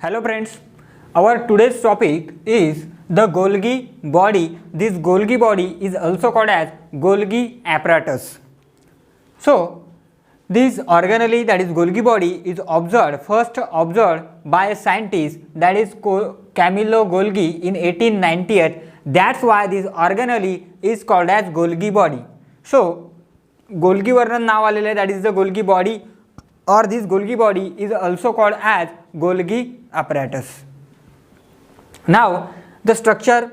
Hello friends, our today's topic is the Golgi body. This Golgi body is also called as Golgi apparatus. So, this organelle, that is Golgi body, is first observed by a scientist, that is Camillo Golgi, in 1898. That's why this organelle is called as Golgi body. So, Golgi वर्णन नाव आलेले आहे, that is the Golgi body, or this Golgi body is also called as Golgi apparatus. Now, the structure,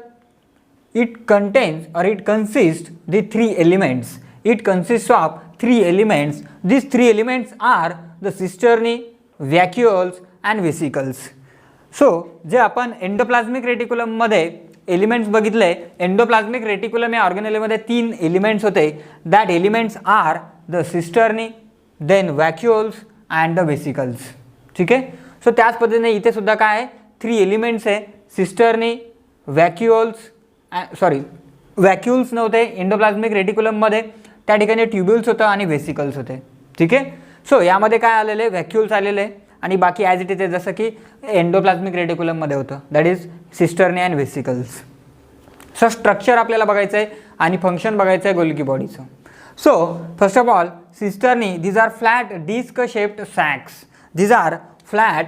it contains or it consists the three elements. It consists of three elements. These three elements are the cisternae, vacuoles and vesicles. So, जे आपण endoplasmic reticulum मध्ये elements बघितले, endoplasmic reticulum या ऑर्गेनेलमध्ये तीन elements होते. That elements are the cisternae, then vacuoles and the vesicles. ठीक आहे. सो त्याच पद्धतीने इथे सुद्धा काय आहे, थ्री एलिमेंट्स आहे. सिस्टर्नी, वॅक्युल्स नव्हते एंडोप्लाझ्मिक रेटिक्युलममध्ये, त्या ठिकाणी ट्युब्युल्स होतं आणि वेसिकल्स होते. ठीक आहे. सो यामध्ये काय आलेले, व्हॅक्युल्स आलेले आणि बाकी ॲज इट इज आहे जसं की एंडोप्लाझ्मिक रेटिक्युलममध्ये होतं, that is cisternae and vesicles. So structure आपल्याला बघायचं आहे आणि फंक्शन बघायचं आहे गोल्गी बॉडीचं. So first of all, cisternae, these are flat disc shaped sacs. These are flat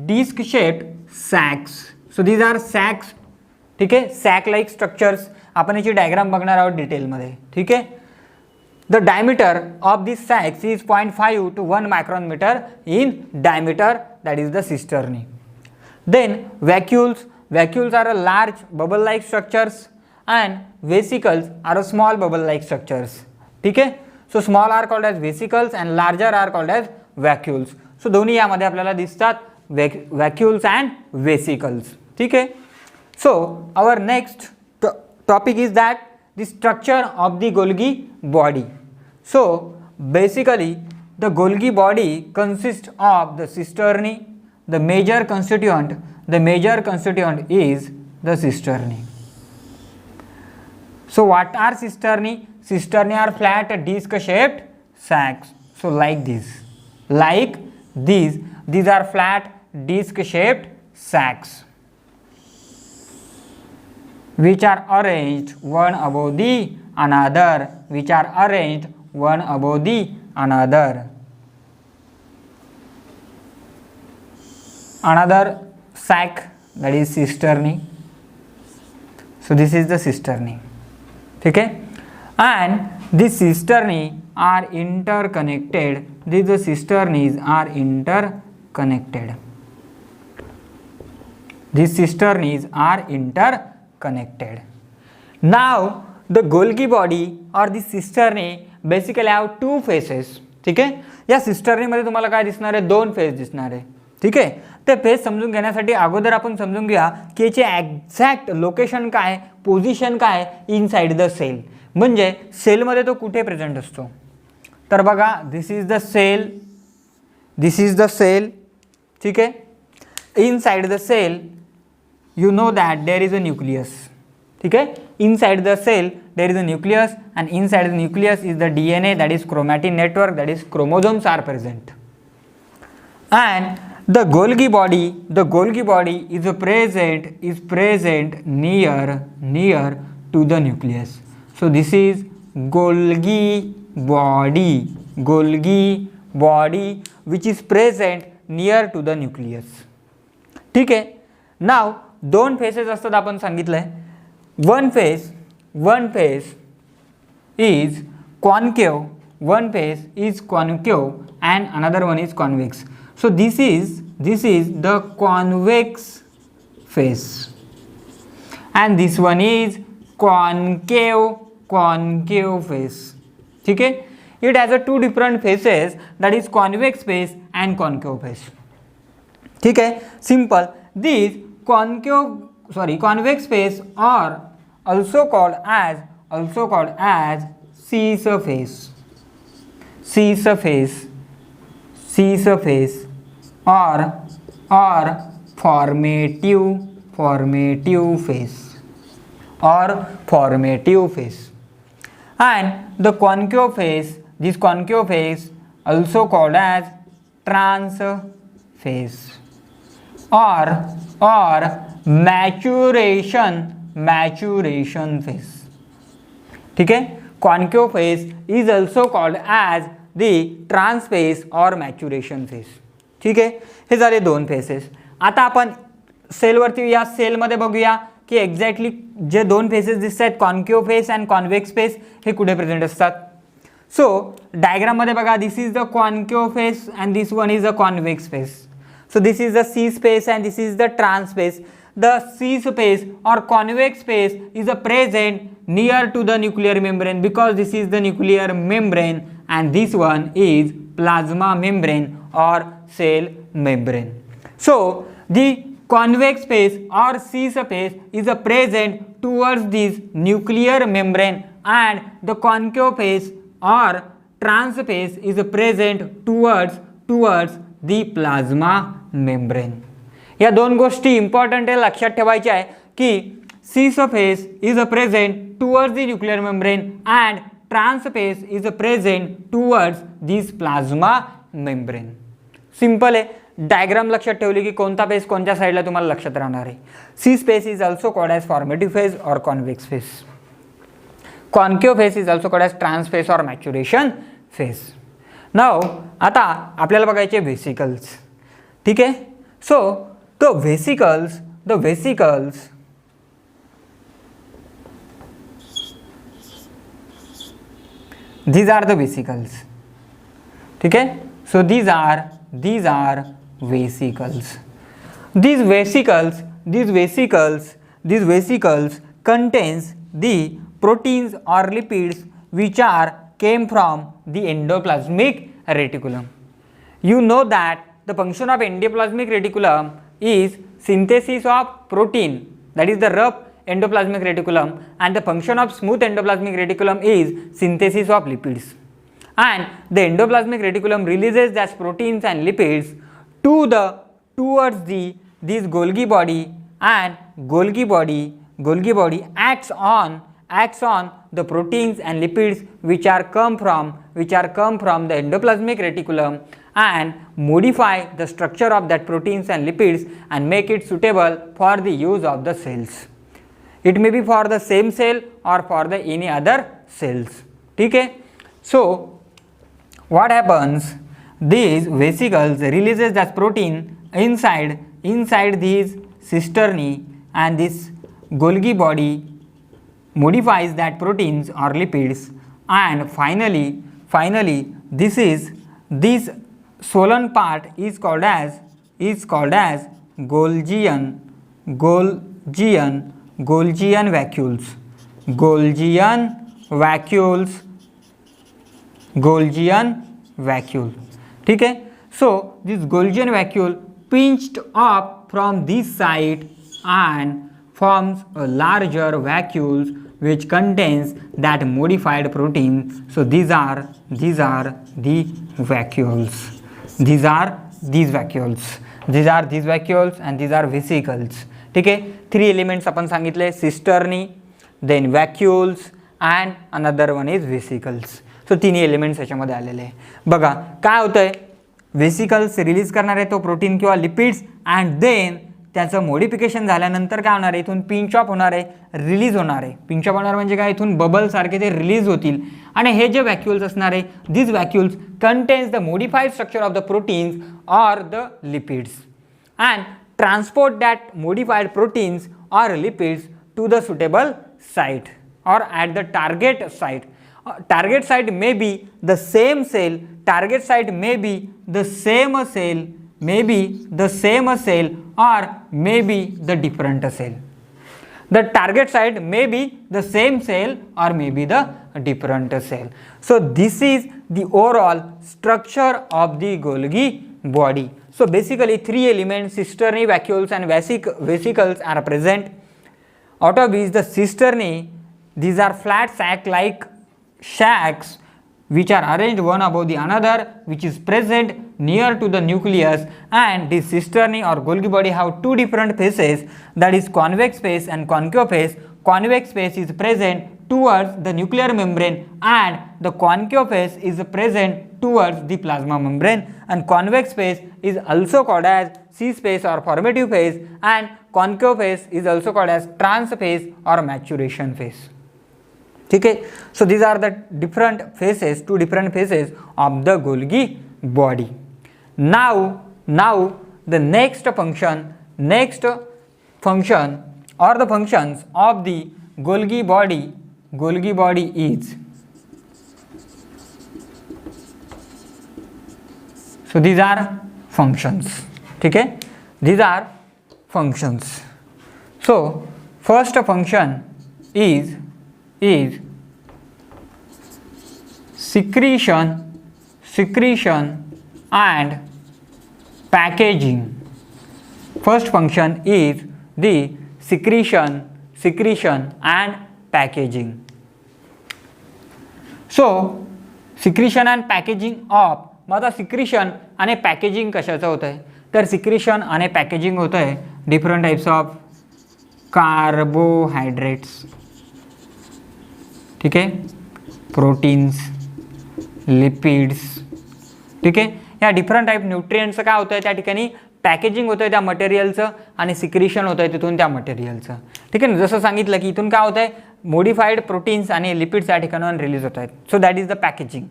disc shaped sacs. So these are sacs. ठीक आहे. Sac like structures. आपण याची डायग्राम बघणार आहोत डिटेलमध्ये. ठीक आहे. The diameter of this sacs is 0.5 to 1 micron in diameter, that is the cisternae. Then vacuoles are a large bubble like structures and vesicles are a small bubble like structures. ठीक आहे. So small are called as vesicles and larger are called as vacuoles. सो दोन्ही यामध्ये आपल्याला दिसतात, vacuoles and vesicles. ठीक आहे. So our next topic is that the structure of the Golgi body. So basically the Golgi body consist of the cisternae. The major constituent is the cisternae. So what are cisternae? Cisternae are flat disc shaped sacs. So like this. These are flat disc shaped sacs which are arranged one above the another. Another sac, that is cisternae. So this is the cisternae. ठीक है. And these cisternae are interconnected. These cisternaes are interconnected. These cisternaes are interconnected. Now the Golgi body or the cisternae basically have two faces. ठीक आहे. या cisternae मध्ये तुम्हाला काय दिसणार आहे, दोन फेस दिसणार आहे. ठीक आहे. ते फेस समजून घेण्यासाठी अगोदर आपण समजून घ्या की याचे एक्झॅक्ट लोकेशन काय, पोझिशन काय इनसाइड द सेल. म्हणजे सेलमध्ये तो कुठे प्रेझेंट असतो, तर बघा, दिस इज द सेल. ठीक आहे. Inside the cell you know that there is a nucleus. ठीक आहे. Inside the cell there is a nucleus and inside the nucleus is the DNA, that is chromatin network, that is chromosomes are present. And the Golgi body is present near to the nucleus. So this is Golgi body which is present near to the nucleus. ठीक आहे. Now दोन faces असतात आपण सांगितलंय. one face is concave, and another one is convex. So this is the convex face and this one is concave face. ठीक है. It has a two different faces, that is convex face and concave face. ठीक है. Simple. These convex face are also called as Caesar face or formative face. And the concave face, this concave face also called as trans face. or maturation phase. ठीक है, concave phase is also called as the trans phase और maturation phase. ठीक आहे, हे झाले दोन faces. आता आपण सेलवरती या सेलमध्ये बघूया की एक्झॅक्टली जे दोन फेसेस दिसत आहेत concave phase and convex phase हे कुठे प्रेझेंट असतात. सो डायग्राममध्ये बघा, this is the concave phase and this one is the convex phase. So this is the C space and this is the trans space. The C space or convex space is present near to the nuclear membrane because this is the nuclear membrane and this one is plasma membrane or cell membrane. So the convex space or C space is present towards this nuclear membrane and the concave phase or trans phase is present towards the plasma membrane. या दोन गोष्टी important आहे, लक्षात ठेवायच्या आहे की C phase is present towards the nuclear membrane and trans phase is present towards this plasma membrane. Simple आहे, diagram लक्षात ठेवली की कोणता फेज कोणत्या साईडला तुम्हाला लक्षात राहणार आहे. C space is also called as formative phase or convex phase. Concave phase is also called as trans phase or maturation phase. Now आता आपल्याला बघायचे व्हेसिकल्स. ठीक आहे, so the vesicles these are the vesicles. ठीक है, so these are vesicles. These vesicles contains the proteins or lipids which came from the endoplasmic reticulum. You know that the function of endoplasmic reticulum is synthesis of protein, that is the rough endoplasmic reticulum, and the function of smooth endoplasmic reticulum is synthesis of lipids. And the endoplasmic reticulum releases those proteins and lipids towards this Golgi body, and Golgi body acts on the proteins and lipids which come from the endoplasmic reticulum and modify the structure of that proteins and lipids and make it suitable for the use of the cells. It may be for the same cell or for the any other cells. ठीक है, so what happens, these vesicles releases that protein inside these cisternae, and this Golgi body modifies that proteins or lipids, and finally this swollen part is called as Golgian vacuole. ठीक है, so this Golgian vacuole pinched up from this side and forms a larger vacuole which contains that modified protein. So these are the vacuoles. These are these vacuoles and these are vesicles. ठीक आहे, 3 elements आपण सांगितले, cisternae, then vacuoles and another one is vesicles. So तिन्ही elements याच्यामध्ये आलेले आहे. बघा काय होतंय, व्हेसिकल्स रिलीज करणार आहे तो प्रोटीन किंवा लिपिड्स, अँड देन त्याचं मॉडिफिकेशन झाल्यानंतर काय होणार आहे, इथून पिंच ऑफ होणार आहे, रिलीज होणार आहे. पिंच ऑफ होणार म्हणजे काय, इथून बबल सारखे ते रिलीज होतील, आणि हे जे वॅक्युल्स असणार आहे, this vacuoles contains the modified structure of the proteins or the lipids and transport that modified proteins or lipids to the suitable site or at the target site. Target site may be the same cell, target site may be the same cell, or maybe the different cell. The target site may be the same cell or maybe the different cell. So this is the overall structure of the Golgi body. So basically 3 elements, cisternae, vacuoles and vesicles are present. Out of these, the cisternae, these are flat sac-like sacs which are arranged one above the another, which is present near to the nucleus, and the cisternae or Golgi body have 2 different phases, that is convex phase and concave phase. Convex phase is present towards the nuclear membrane and the concave phase is present towards the plasma membrane, and convex phase is also called as C phase or formative phase, and concave phase is also called as trans phase or maturation phase. ठीक है, so these are the different phases, two different phases of the Golgi body. Now the next function or the functions of the Golgi body is, so these are functions. ठीक है, these are functions. So first function is secretion and packaging. First function is the secretion and packaging. So secretion and packaging of, मतलब secretion आणि packaging कशाचं होतं आहे, तर secretion आणि packaging होतं आहे डिफरंट टाइप्स ऑफ कार्बोहायड्रेट्स. ठीक आहे, प्रोटीन्स, लिपिड्स. ठीक आहे, या डिफरंट टाईप न्यूट्रिएंट्सचं काय होतं आहे त्या ठिकाणी पॅकेजिंग होतं आहे त्या मटेरियलचं आणि सिक्रिशन होतं आहे तिथून त्या मटेरियलचं. ठीक आहे ना, जसं सांगितलं की इथून काय होतं आहे मोडिफाईड प्रोटीन्स आणि लिपिड्स या ठिकाणाहून रिलीज होत आहेत. So that is the packaging.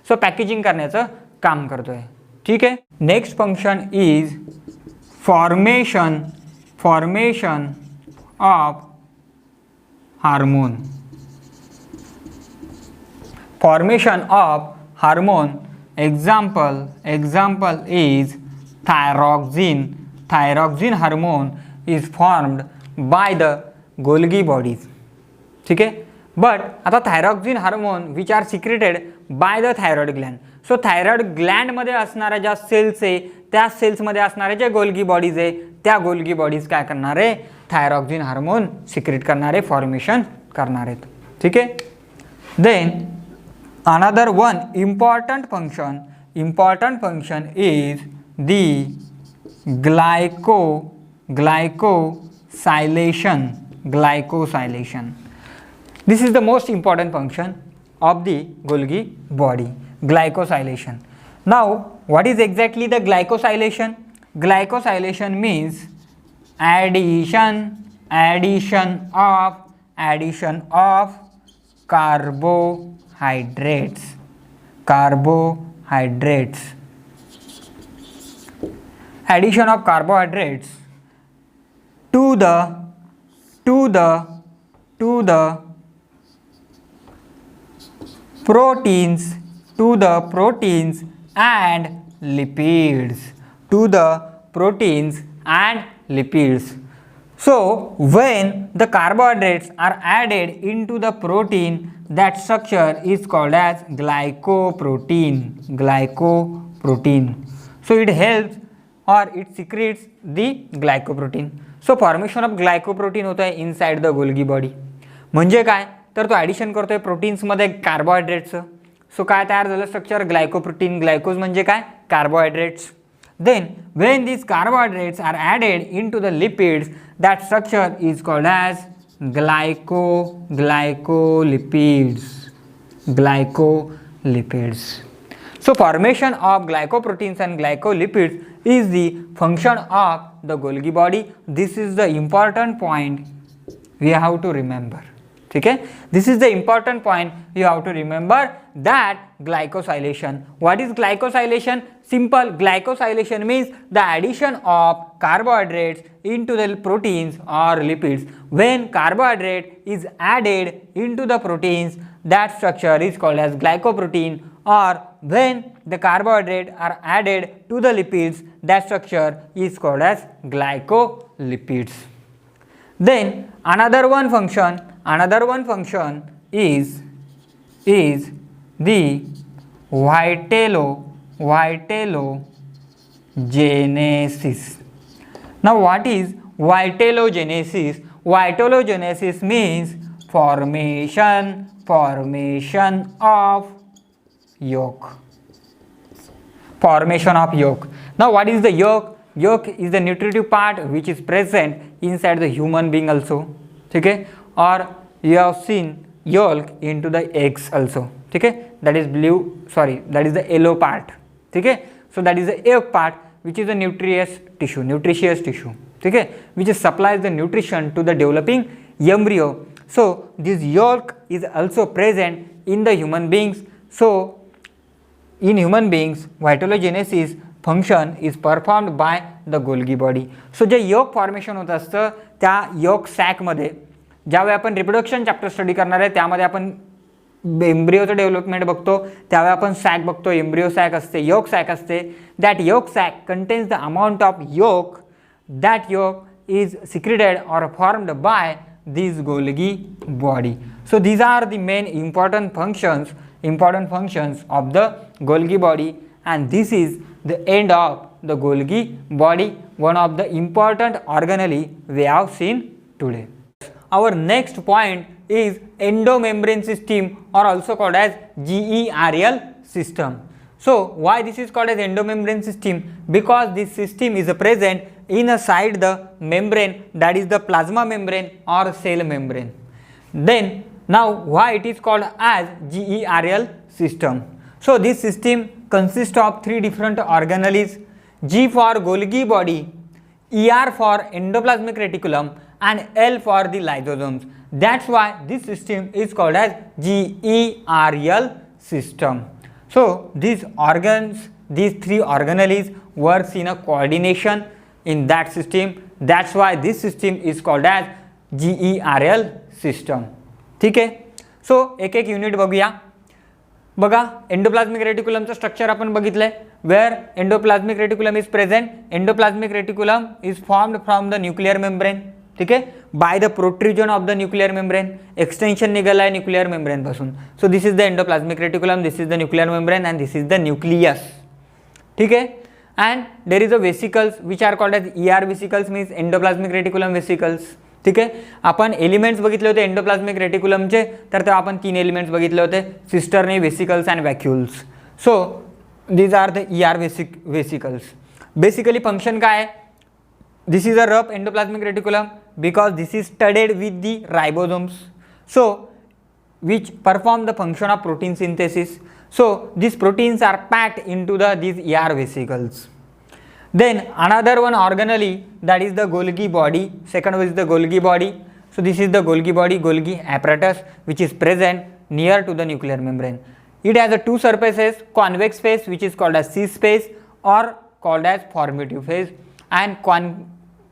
So packaging करण्याचं काम करतो आहे. ठीक आहे, next function is formation of hormone. Formation of hormone, example is thyroxine. Thyroxine hormone is formed by the Golgi bodies. ठीक आहे, but आता thyroxine hormone which are secreted by the thyroid gland. So thyroid ग्लँडमध्ये असणाऱ्या ज्या sales आहे त्या सेल्समध्ये असणाऱ्या ज्या गोल्गी बॉडीज आहे त्या गोल्गी बॉडीज काय करणार आहे, थायरॉक्सिन हार्मोन सिक्रेट करणारे, फॉर्मेशन करणार आहेत. ठीक आहे, then another one important function is the glycosylation. This is the most important function of the Golgi body, glycosylation. Now what is exactly the glycosylation? Glycosylation means addition of carbohydrates addition of carbohydrates to the proteins and lipids. So when the carbohydrates are added into the protein, that structure is called as glycoprotein. So it helps or it secretes the glycoprotein. So formation of glycoprotein होता है inside the Golgi body. म्हणजे काय, तर तो addition करतोय प्रोटीन्समध्ये कार्बोहायड्रेट्सचं. सो काय तयार झालं स्ट्रक्चर, ग्लायकोप्रोटीन. ग्लायकोज म्हणजे काय, carbohydrates. Then when these carbohydrates are added into the lipids, that structure is called as glycolipids. So formation of glycoproteins and glycolipids is the function of the Golgi body. This is the important point we have to remember. ठीक है, this is the important point you have to remember, that glycosylation. What is glycosylation? Simple, glycosylation means the addition of carbohydrates into the proteins or lipids. When carbohydrate is added into the proteins, that structure is called as glycoprotein, or when the carbohydrates are added to the lipids, that structure is called as glycolipids. Then another one function is the vitellogenesis. Now what is vitellogenesis? Vitellogenesis means formation of yolk. Now what is the yolk? Yolk is the nutritive part which is present inside the human being also. ठीक है, और you have yolk into the eggs also. ठीक है, that is the yellow part. ठीक है, so that is the yolk part which is the nutritious tissue. ठीक है, which supplies the nutrition to the developing embryo. So this yolk is also present in the human beings. So in human beings vitalogenesis function is performed by the Golgi body. So J yolk formation होत असतं त्या yolk sac मध्ये ज्यावेळी आपण reproduction chapter study करणार आहे त्यामध्ये आपण एम्ब्रिओचं डेव्हलपमेंट बघतो, त्यावेळी आपण सॅक बघतो, एम्ब्रिओ सॅक असते, योक सॅक असते. That yolk sac contains the amount of yolk, that yolk is secreted or formed by this Golgi body. So these are the main important functions of the Golgi body, and this is the end of the Golgi body, one of the important organelle we have seen today. Our next point is endomembrane system, or also called as GERL system. So why this is called as endomembrane system? Because this system is present inside the membrane, that is the plasma membrane or cell membrane. Then now why it is called as GERL system? So this system consists of three different organelles: G for Golgi body, ER for endoplasmic reticulum, and L for the lysosomes. That's why this system is called as GERL system. So these three organelles works in a coordination in that system. That's why this system is called as GERL system. ठीक आहे. सो एक एक unit बघूया. बघा, endoplasmic रेटिक्युलमचं structure आपण बघितलंय. Where endoplasmic reticulum is present, endoplasmic reticulum is formed from the nuclear membrane. ठीक आहे, by the protrusion of the nuclear membrane. Extension निघालं आहे न्यूक्लियर मेम्ब्रेन पासून. So this is the endoplasmic reticulum, this is the nuclear membrane, and this is the nucleus. ठीक आहे, and there is a vesicles which are called as ER vesicles, means endoplasmic reticulum vesicles. ठीक आहे, आपण elements बघितले होते endoplasmic रेटिक्युलमचे, तर तेव्हा आपण 3 एलिमेंट्स बघितले होते: cisternae, vesicles and vacuoles. So these are the ER vesicles. Basically function काय आहे? This is a rough endoplasmic reticulum because this is studded with the ribosomes, so which perform the function of protein synthesis. So these proteins are packed into these ER vesicles. Then another one organelle, that is the Golgi body. Second one is the Golgi body. So this is the Golgi body, Golgi apparatus, which is present near to the nuclear membrane. It has two surfaces: convex phase, which is called as cis phase or called as formative phase, and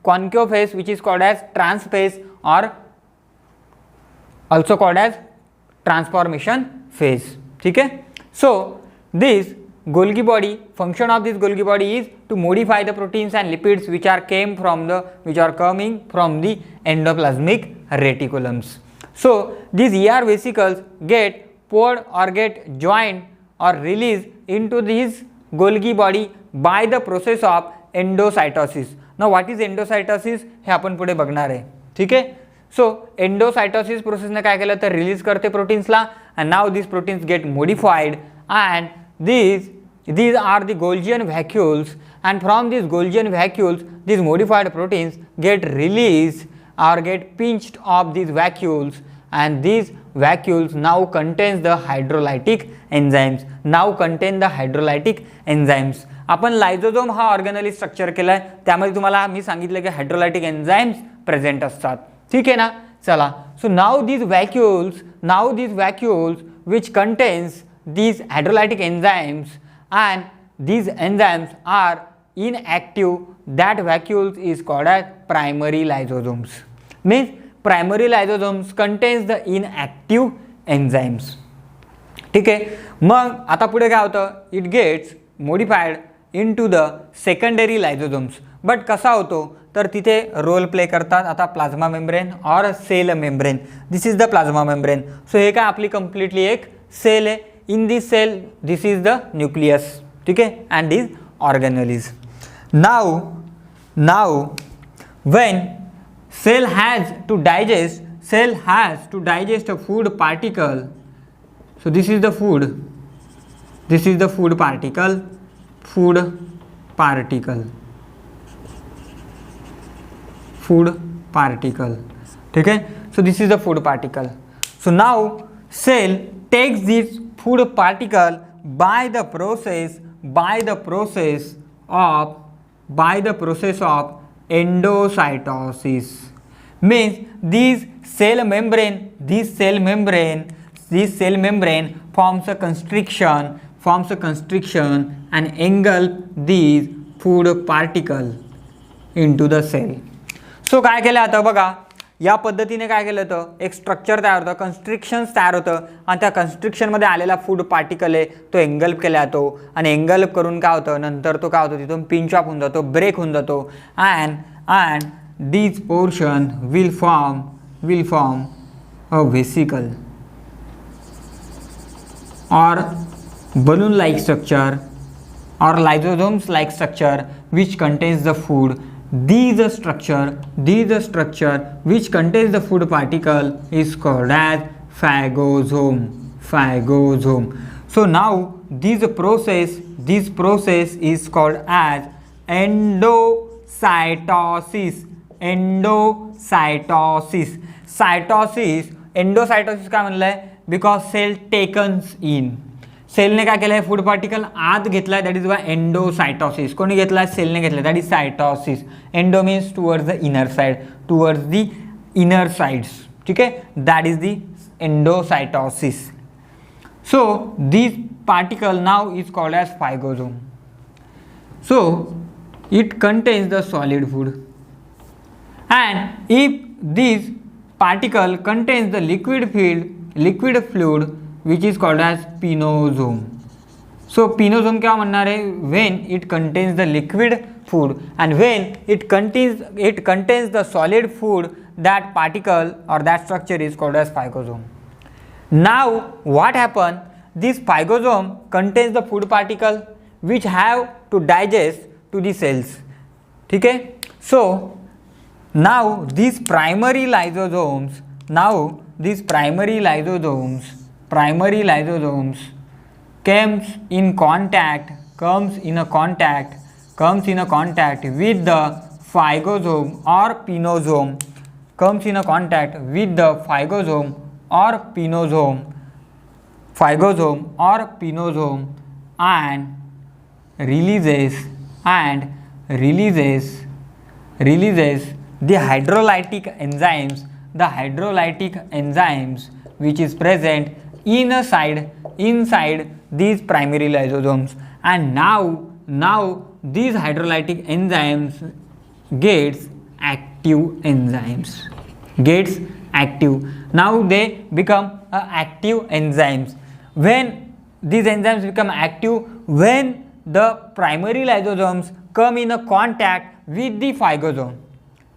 concave phase, which is called as trans phase or also called as transformation phase. ठीक है. So this Golgi body, function of this Golgi body is to modify the proteins and lipids which are coming from the endoplasmic reticulums. So these ER vesicles get poured or get joined or released into this Golgi body by the process of endocytosis. Now what is endocytosis हे आपण पुढे बघणार आहे. ठीक आहे. So endocytosis process ने काय केलं तर रिलीज करते प्रोटीन्सला, and now these proteins get modified, and these are the Golgian vacuoles, and from these Golgian vacuoles these modified proteins get released or get pinched off these vacuoles, and these vacuoles now contains the hydrolytic enzymes. आपण लायझोझोम हा organelle structure केलाय, त्यामध्ये तुम्हाला मी सांगितलं की हायड्रोलायटिक enzymes present असतात. ठीक आहे ना. चला, so now these vacuoles which contains these hydrolytic enzymes, and these enzymes are inactive, that vacuoles is called as primary lysosomes. Means primary lysosomes contains the inactive enzymes. ठीक आहे. मग आता पुढे काय होतं? It gets modified into the secondary lysosomes. But कसा होतो तर तिथे रोल प्ले करतात आता plasma membrane or cell membrane. This is the plasma membrane. So हे काय आपली कम्प्लिटली एक सेल आहे. In this cell this is the nucleus. ठीक आहे. And this organelles. now when cell has to digest a food particle. So this is the food particle. ठीक है. So this is the food particle. So now cell takes this food particle by the process of endocytosis. Means this cell membrane forms a constriction and engulf these food particle into the cell. So काय केलं आता बघा, या पद्धतीने काय केलं होतं, एक स्ट्रक्चर तयार होतं, कन्स्ट्रिक्शन्स तयार होतं आणि त्या कन्स्ट्रिक्शनमध्ये आलेला फूड पार्टिकल आहे तो एंगल्फ केला जातो आणि एंगल्फ करून काय होतं, नंतर तो काय होतो तिथून पिंच ऑफ होऊन जातो, ब्रेक होऊन जातो and this portion will form a vesicle or balloon like structure or lysosomes like structure which contains the food. These structure which contains the food particle is called as phagosome. So now this process is called as endocytosis. Endocytosis काय म्हणलंय, because cell टेकन्स इन, सेलने काय केलं आहे, food particle आत घेतला, that is वाय एंडोसायटॉसिस. कोणी घेतला, सेलने घेतला, that is cytosis. Endo means towards the inner sides, ठीक आहे, that is the endocytosis. So this particle now is called as phagosome. So it contains the solid food and if this particle contains the liquid fluid which is called as pinosome. So pinosome क्या म्हणणार आहे, when it contains the liquid food and when it contains the solid food, that particle or that structure is called as phagosome. Now what happen, this phagosome contains the food particle which have to digest to the cells, ठीक है. So now these primary lysosomes comes in contact with the phagosome or pinosome, and releases the hydrolytic enzymes which is present inside these primary lysosomes, and now these hydrolytic enzymes gets active. Now they become active enzymes. When these enzymes become active, when the primary lysosomes come in a contact with the phagosome,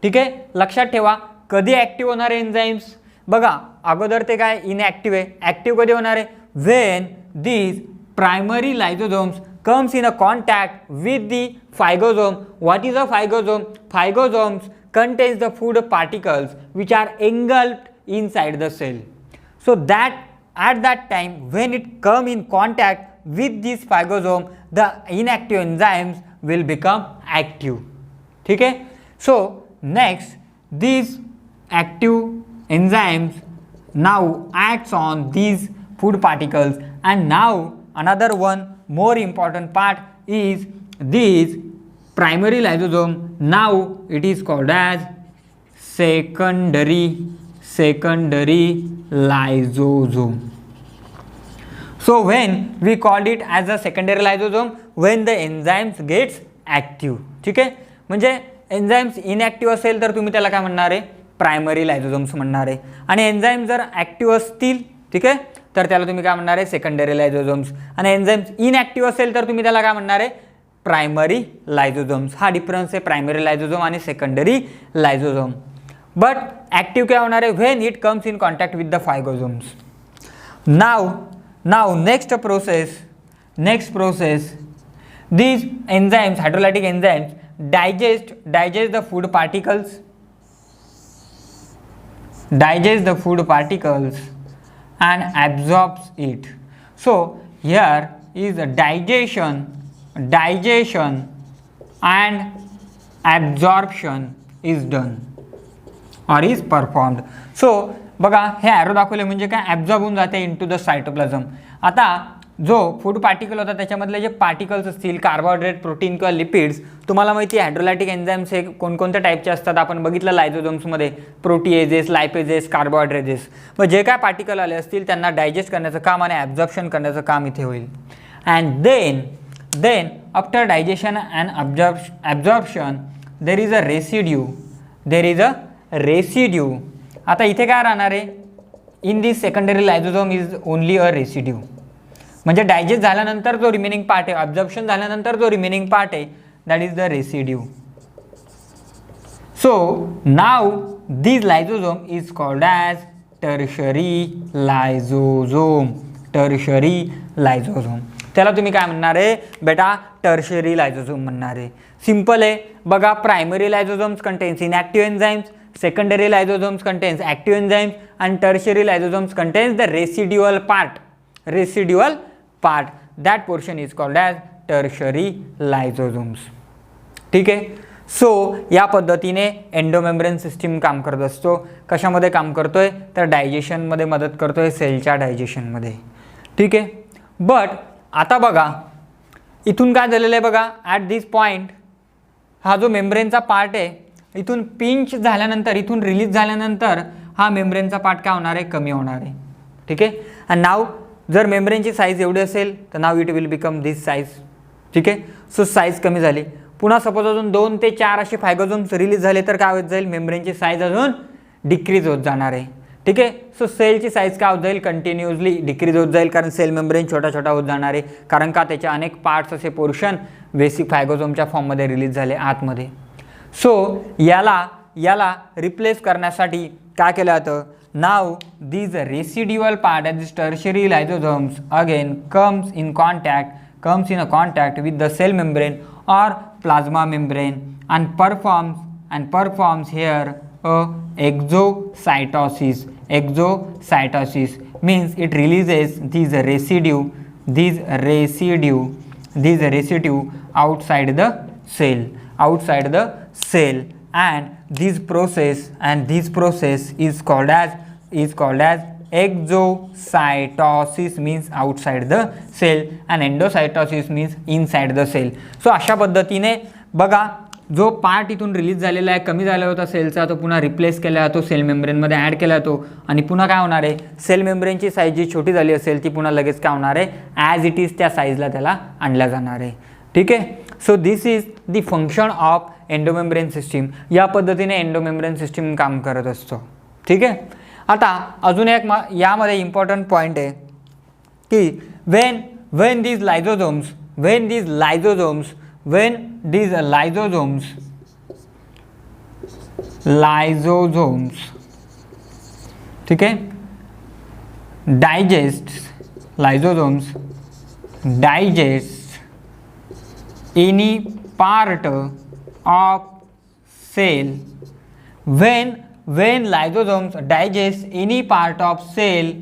ठीक आहे. लक्षात ठेवा, कधी active होणारे enzymes बघा, अगोदर ते काय इनॲक्टिव्ह आहे, ॲक्टिव्ह कधी होणार आहे, when these primary lysosomes comes in a contact with the phagosome. What is a phagosome? Phagosomes contains the food particles which are engulfed inside the cell. So that at that time when it come in contact with this phagosome, the inactive enzymes will become active, ठीक है. So next, these active enzymes now acts on these food particles, and now another one more important part is these primary lysosome. Now it is called as secondary lysosome. So when we called it as a secondary lysosome, when the enzymes gets active, ठीक आहे. म्हणजे enzymes inactive असेल तर तुम्ही त्याला काय म्हणणार आहे, प्रायमरी लायझोझोम्स म्हणणार आहे, आणि एन्झाईम जर ॲक्टिव्ह असतील, ठीक आहे, तर त्याला तुम्ही काय म्हणणार आहे, सेकंडरी लायझोझोम्स, आणि एन्झाईम्स इनॲक्टिव्ह असेल तर तुम्ही त्याला काय म्हणणार आहे, प्रायमरी लायझोझोम्स. हा डिफरन्स आहे प्रायमरी लायझोझोम आणि सेकंडरी लायझोझोम. बट ॲक्टिव्ह काय होणार आहे, when it comes in contact with the phagosomes. Now next process these enzymes, hydrolytic enzymes, digest the food particles and absorbs it. So here is a digestion and absorption is done or is performed. So बघा हे arrow दाखवले म्हणजे काय, absorb होऊन जाते into the cytoplasm. आता जो food particle होता त्याच्यामधले जे पार्टिकल्स असतील, कार्बोहायड्रेट, प्रोटीन किंवा लिपिड्स, तुम्हाला माहिती आहे हायड्रोलायटिक एन्झाईम्स हे कोणकोणत्या टाईपचे असतात आपण बघितलं लायझोझोम्समध्ये, प्रोटीएजेस, लायपेजेस, कार्बोहायड्रेजेस. मग जे काय पार्टिकल आले असतील त्यांना डायजेस्ट करण्याचं काम आणि ॲब्झॉर्प्शन करण्याचं काम इथे होईल. And then after digestion and absorption there is a residue. आता इथे काय राहणार आहे, in this secondary lysosome is only a residue. म्हणजे डायजेस्ट झाल्यानंतर जो रिमेनिंग पार्ट आहे, ॲब्झॉर्प्शन झाल्यानंतर जो रिमेनिंग पार्ट आहे, that is the residue. So now this lysosome is called as tertiary lysosome. त्याला तुम्ही काय म्हणणार आहे बेटा, टर्शरी लायझोझोम म्हणणार आहे. सिंपल आहे. बघा primary lysosomes contains inactive enzymes, secondary lysosomes contains active enzymes, and tertiary lysosomes contains the residual part. That portion is called as tertiary lysosomes. ठीक आहे. सो या पद्धतीने एंडोमेम्ब्रेन सिस्टीम काम करत असतो. कशामध्ये काम करतोय तर डायजेशनमध्ये मदत करतोय, सेलच्या डायजेशनमध्ये. ठीक आहे. बट आता बघा इथून काय झालेलं आहे बघा, ॲट दिस पॉईंट हा जो मेम्ब्रेनचा पार्ट आहे इथून पिंच झाल्यानंतर, इथून रिलीज झाल्यानंतर हा मेम्ब्रेनचा पार्ट काय होणार आहे, कमी होणार आहे. ठीक आहे. आणि नाव जर मेम्ब्रेनची साईज एवढी असेल तर now it will become this size. ठीक आहे. सो साईज कमी झाली. पुन्हा सपोज अजून 2 ते 4 असे फायगोझोम्स रिलीज झाले तर काय होत जाईल, मेम्ब्रेनची साईज अजून डिक्रीज होत जाणार आहे. ठीक आहे. सो सेलची साईज काय होत जाईल, कंटिन्युअसली डिक्रीज होत जाईल, कारण सेल मेम्ब्रेन छोटा होत जाणार आहे, कारण का त्याचे अनेक पार्ट्स असे पोर्शन बेसिक फायगोझोमच्या फॉर्ममध्ये रिलीज झाले आतमध्ये. सो याला रिप्लेस करण्यासाठी काय केलं जातं, नाव these residual part as tertiary lysosomes again comes in a contact with the cell membrane or plasma membrane and performs here a exocytosis means it releases these residue outside the cell, and this process is called as exocytosis means outside the cell and endocytosis means inside the cell. सो अशा पद्धतीने बघा जो part इथून release झालेला आहे, कमी झाला होता सेलचा, तो पुन्हा रिप्लेस केला जातो, सेल मेम्ब्रेनमध्ये ॲड केला जातो आणि पुन्हा काय होणार आहे, सेल मेम्ब्रेनची साईज जी छोटी झाली असेल ती पुन्हा लगेच काय होणार आहे, ॲज इट इज त्या साईजला त्याला आणल्या जाणार आहे. ठीक आहे. सो this is the function of endomembrane system. या पद्धतीने एंडोमेम्ब्रेन सिस्टीम काम करत असतो. ठीक आहे. आता अजून एक यामध्ये इम्पॉर्टंट पॉईंट आहे की when these lysosomes ठीक आहे lysosomes digest any part of cell, when lysosomes digest any part of cell,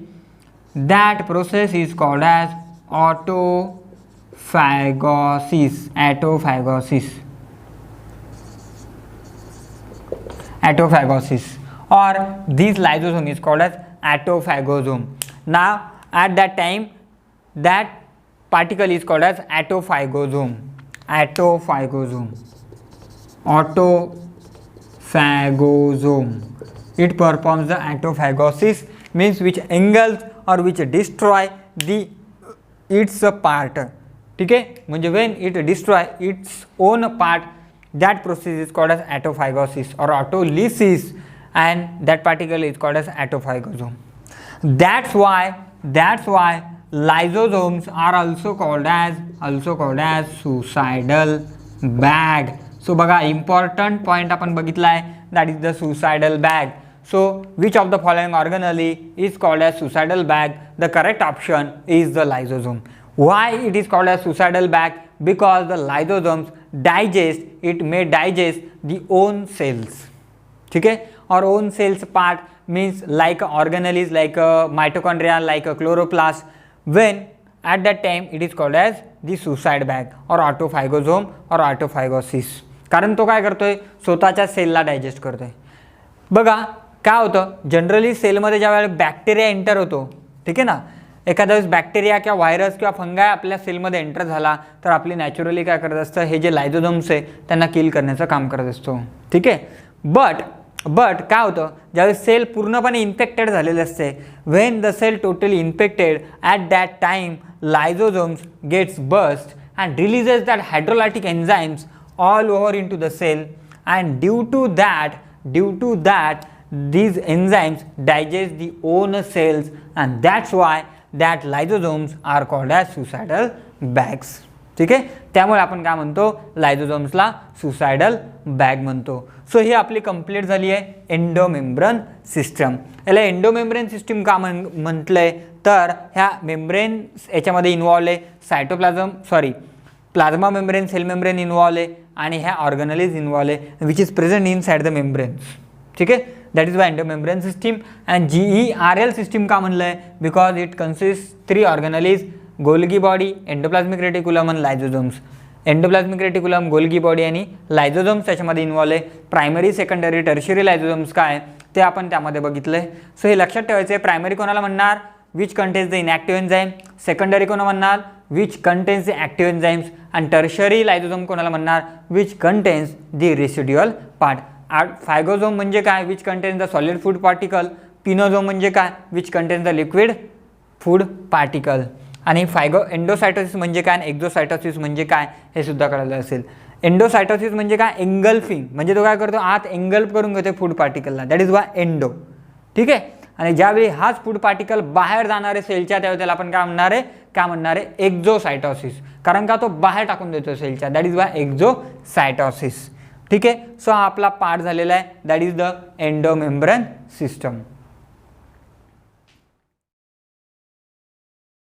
that process is called as autophagosis. Or this lysosome is called as autophagosome. Now at that time that particle is called as autophagosome. It performs the autophagosis means which engulfs or which destroy its part. ठीक आहे. म्हणजे when it destroy its own part, that process is called as autophagosis or autolysis, and that particle is called as autophagosome. That's why lysosomes are also called as suicidal bag. So बघा important point आपण बघितला आहे, that is the suicidal bag. So which of the following organelle is called as suicidal bag? The correct option is the lysosome. Why it is called as suicidal bag? Because the lysosomes may digest the own cells. ठीक है. और own cells part means like organelles, like mitochondria, like a chloroplast. When at that time it is called as the suicide bag or autophagosome or autophagosis. कारण तो काय करतोय, स्वतःच्या सेलला digest करतोय. बघा काय होतं, जनरली सेलमध्ये ज्या वेळेला बॅक्टेरिया एंटर होतो, ठीक आहे ना, एखाद्या वेळेस बॅक्टेरिया किंवा व्हायरस किंवा फंगाय आपल्या सेलमध्ये एंटर झाला तर आपली नॅचरली काय करत असतं, हे जे लायझोझोम्स आहे त्यांना किल करण्याचं काम करत असतो, ठीक आहे. बट काय होतं, ज्यावेळेस सेल पूर्णपणे इन्फेक्टेड झालेले असते, when the cell totally infected at that time lysosomes gets burst and releases that hydrolytic enzymes all over into the cell, and due to that these enzymes digest the own cells, and that's why that lysosomes are called as suicidal bags. ठीक आहे, त्यामुळे आपण काय म्हणतो, लायझोझोम्सला suicidal bag म्हणतो. सो ही आपली complete झाली आहे एंडोमेम्ब्रेन सिस्टम. याला एंडोमेम्ब्रेन सिस्टम का म्हटलंय, तर ह्या मेम्ब्रेन याच्यामध्ये इन्व्हॉल्व आहे, plasma membrane, cell membrane involve आहे आणि ह्या ऑर्गनलीज इन्व्हॉल्व आहे which is present inside the membranes. ठीक आहे, that is why endomembrane system. And GERL system का म्हणलं आहे, because it consist 3 organelles, Golgi body, endoplasmic reticulum आणि lysosomes. Endoplasmic reticulum, Golgi body आणि लायझोझोम्स त्याच्यामध्ये involve आहे. प्रायमरी, सेकंडरी, टर्शियरी लायझोझोम्स काय ते आपण त्यामध्ये बघितलं आहे. सो हे लक्षात ठेवायचं आहे. प्रायमरी कोणाला म्हणणार, which contains the inactive enzyme. Secondary कोणा म्हणणार, which contains the active enzymes. आणि टर्शरी लायझोझोम कोणाला म्हणणार, which contains the residual part. Phagosome म्हणजे काय, which contains the solid food particle. Pinosome म्हणजे काय, which contains the liquid food particle. आणि एंडोसायटोसिस म्हणजे काय, एक्झोसायटोसिस म्हणजे काय हे सुद्धा कळलं असेल. एंडोसायटोसिस म्हणजे काय, एंगल्फिंग, म्हणजे तो काय करतो, आत एंगल्फ करून घेतो फूड पार्टिकलला, दॅट इज वाय एंडो. ठीक आहे, आणि ज्यावेळी हाच फूड पार्टिकल बाहेर जाणार आहे सेलच्या, त्यावेळी त्याला आपण काय म्हणणार आहे, एक्झोसायटोसिस, कारण का तो बाहेर टाकून देतो सेलच्या, दॅट इज वाय एक्झोसायटोसिस. ठीक आहे, सो हा आपला पार्ट झालेला आहे, that is the endomembrane system.